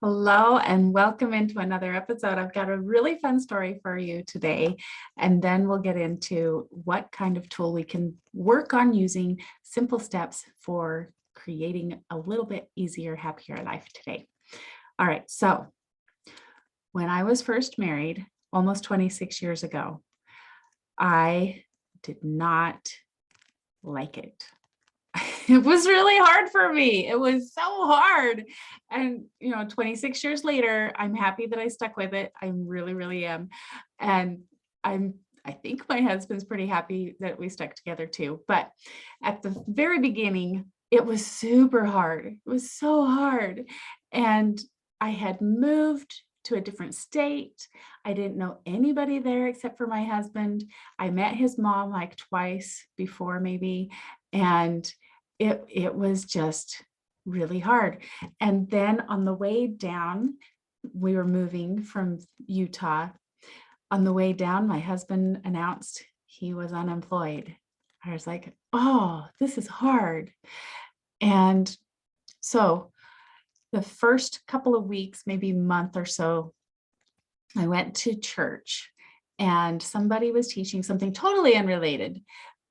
Hello and welcome into another episode. I've got a really fun story for you today, and then we'll get into what kind of tool we can work on using simple steps for creating a little bit easier, happier life today. All right, so when I was first married almost 26 years ago, I did not like it. It was really hard for me. It was so hard. And, 26 years later, I'm happy that I stuck with it. I really, really am. And I think my husband's pretty happy that we stuck together too. But at the very beginning, it was super hard. It was so hard. And I had moved to a different state. I didn't know anybody there except for my husband. I met his mom like twice before maybe. And it was just really hard. And then on the way down, we were moving from Utah. On the way down, my husband announced he was unemployed. I was like, oh, this is hard. And so the first couple of weeks, maybe month or so, I went to church and somebody was teaching something totally unrelated.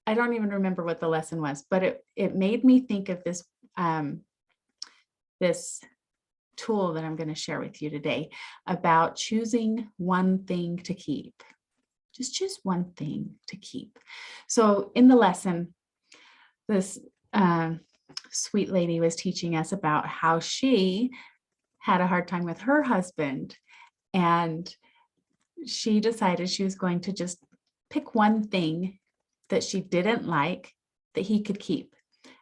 I don't even remember what the lesson was, but it made me think of this tool that I'm going to share with you today about choosing one thing to keep. Just choose one thing to keep. So in the lesson, this sweet lady was teaching us about how she had a hard time with her husband, and she decided she was going to just pick one thing that she didn't like that he could keep.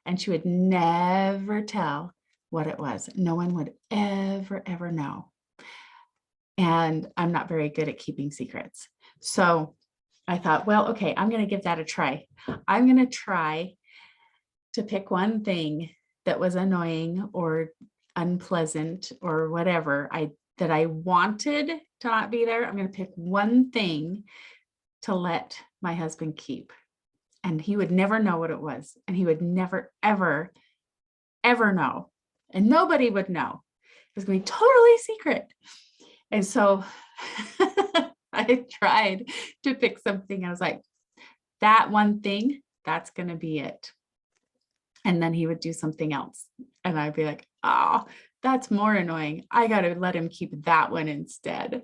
And she would never tell what it was. No one would ever know. And I'm not very good at keeping secrets. So I thought, well, okay, I'm going to give that a try. I'm going to try to pick one thing that was annoying or unpleasant or whatever that I wanted to not be there. I'm going to pick one thing to let my husband keep. And he would never know what it was. And he would never, ever know. And nobody would know. It was going to be totally secret. And so I tried to pick something. I was like, that one thing, that's going to be it. And then he would do something else. And I'd be like, oh, that's more annoying. I got to let him keep that one instead.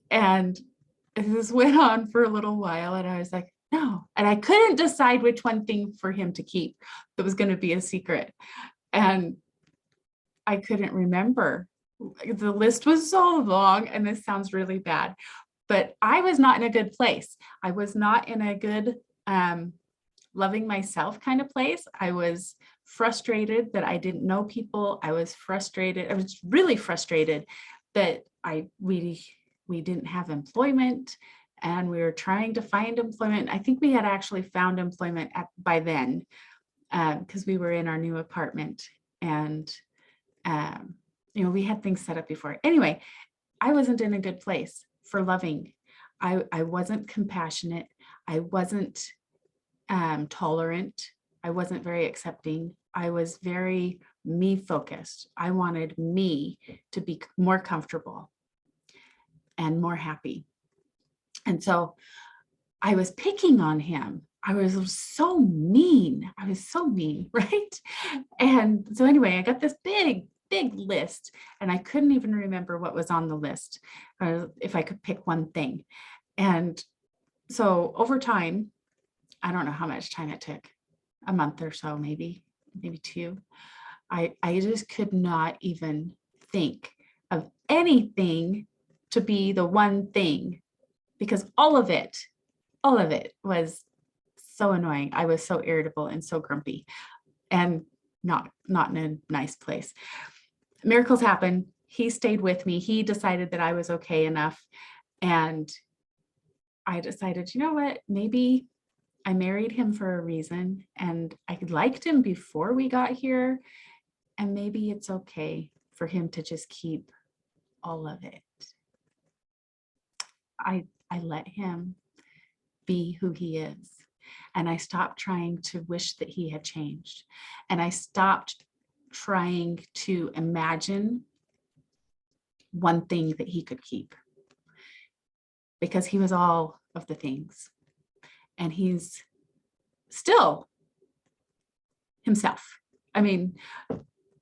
And this went on for a little while. And I was like, no. And I couldn't decide which one thing for him to keep that was going to be a secret. And I couldn't remember. The list was so long, and this sounds really bad, but I was not in a good place. I was not in a good loving myself kind of place. I was frustrated that I didn't know people. I was frustrated. I was really frustrated that we didn't have employment, and we were trying to find employment. I think we had actually found employment by then, because we were in our new apartment, and we had things set up before. Anyway, I wasn't in a good place for loving. I wasn't compassionate. I wasn't tolerant. I wasn't very accepting. I was very me focused. I wanted me to be more comfortable and more happy. And so I was picking on him. I was so mean. Right? And so anyway, I got this big list, and I couldn't even remember what was on the list, if I could pick one thing. And so over time, I don't know how much time it took, a month or so, maybe two. I just could not even think of anything to be the one thing, because all of it was so annoying. I was so irritable and so grumpy, and not in a nice place. Miracles happened. He stayed with me. He decided that I was okay enough. And I decided, you know what, maybe I married him for a reason, and I liked him before we got here. And maybe it's okay for him to just keep all of it. I let him be who he is. And I stopped trying to wish that he had changed. And I stopped trying to imagine one thing that he could keep, because he was all of the things. And he's still himself. I mean,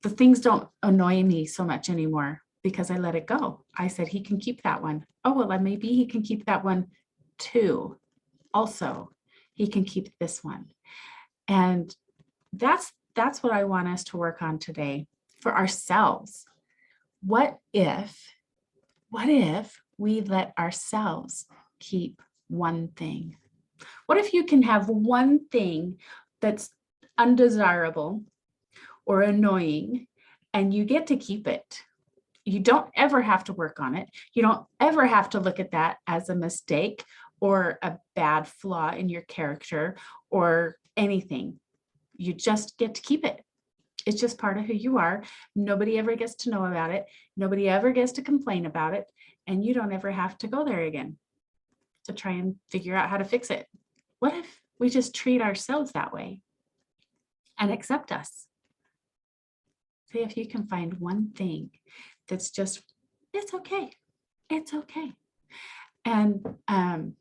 the things don't annoy me so much anymore because I let it go. I said, he can keep that one. Oh, well, then maybe he can keep that one too. Also, he can keep this one. And that's what I want us to work on today for ourselves. What if we let ourselves keep one thing? What if you can have one thing that's undesirable or annoying and you get to keep it? You don't ever have to work on it. You don't ever have to look at that as a mistake or a bad flaw in your character or anything. You just get to keep it. It's just part of who you are. Nobody ever gets to know about it. Nobody ever gets to complain about it. And you don't ever have to go there again to try and figure out how to fix it. What if we just treat ourselves that way and accept us? See if you can find one thing that's just, it's okay. It's okay. And I'd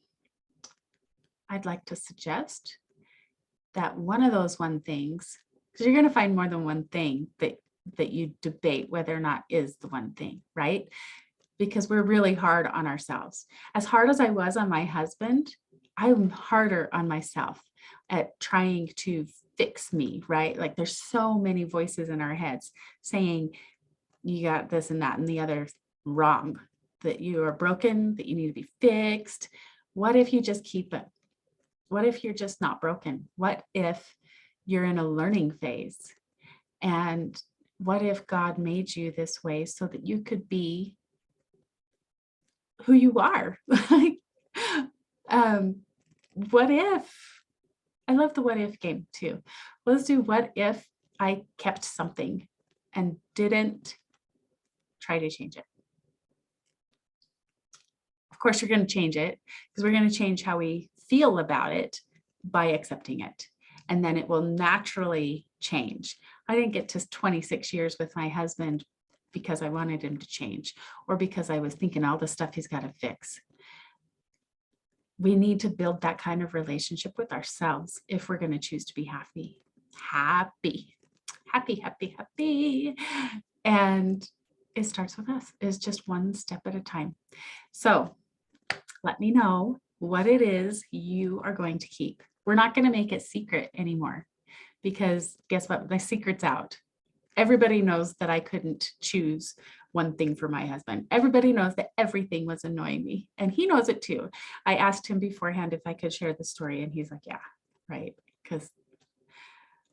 like to suggest that one of those one things, because you're going to find more than one thing that you debate whether or not is the one thing, right? Because we're really hard on ourselves. As hard as I was on my husband, I'm harder on myself at trying to fix me, right? Like there's so many voices in our heads saying, you got this and that and the other wrong, that you are broken, that you need to be fixed. What if you just keep it? What if you're just not broken? What if you're in a learning phase? And what if God made you this way so that you could be who you are? What if? I love the what if game too. Let's do what if I kept something and didn't try to change it. Of course, you're going to change it because we're going to change how we feel about it by accepting it. And then it will naturally change. I didn't get to 26 years with my husband because I wanted him to change or because I was thinking all the stuff he's got to fix. We need to build that kind of relationship with ourselves if we're going to choose to be happy. And it starts with us. It's just one step at a time. So let me know what it is you are going to keep. We're not going to make it secret anymore because guess what? The secret's out. Everybody knows that I couldn't choose one thing for my husband. Everybody knows that everything was annoying me, and he knows it too. I asked him beforehand if I could share the story, and he's like, yeah, right. Because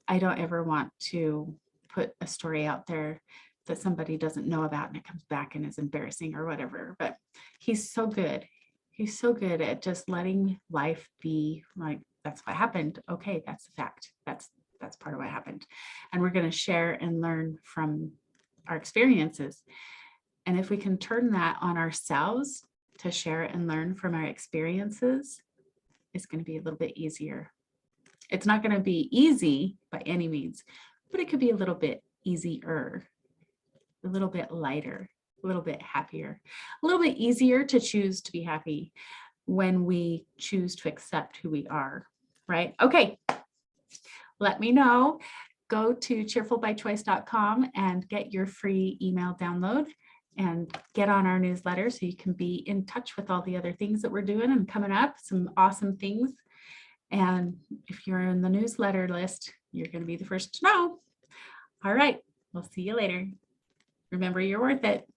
I don't ever want to put a story out there that somebody doesn't know about and it comes back and is embarrassing or whatever. But he's so good. He's so good at just letting life be like, that's what happened. Okay, that's a fact. That's part of what happened. And we're going to share and learn from our experiences. And if we can turn that on ourselves to share and learn from our experiences, it's going to be a little bit easier. It's not going to be easy by any means, but it could be a little bit easier, a little bit lighter, a little bit happier, a little bit easier to choose to be happy when we choose to accept who we are, right? Okay, let me know. Go to cheerfulbychoice.com and get your free email download and get on our newsletter so you can be in touch with all the other things that we're doing and coming up, some awesome things. And if you're in the newsletter list, you're going to be the first to know. All right, we'll see you later. Remember, you're worth it.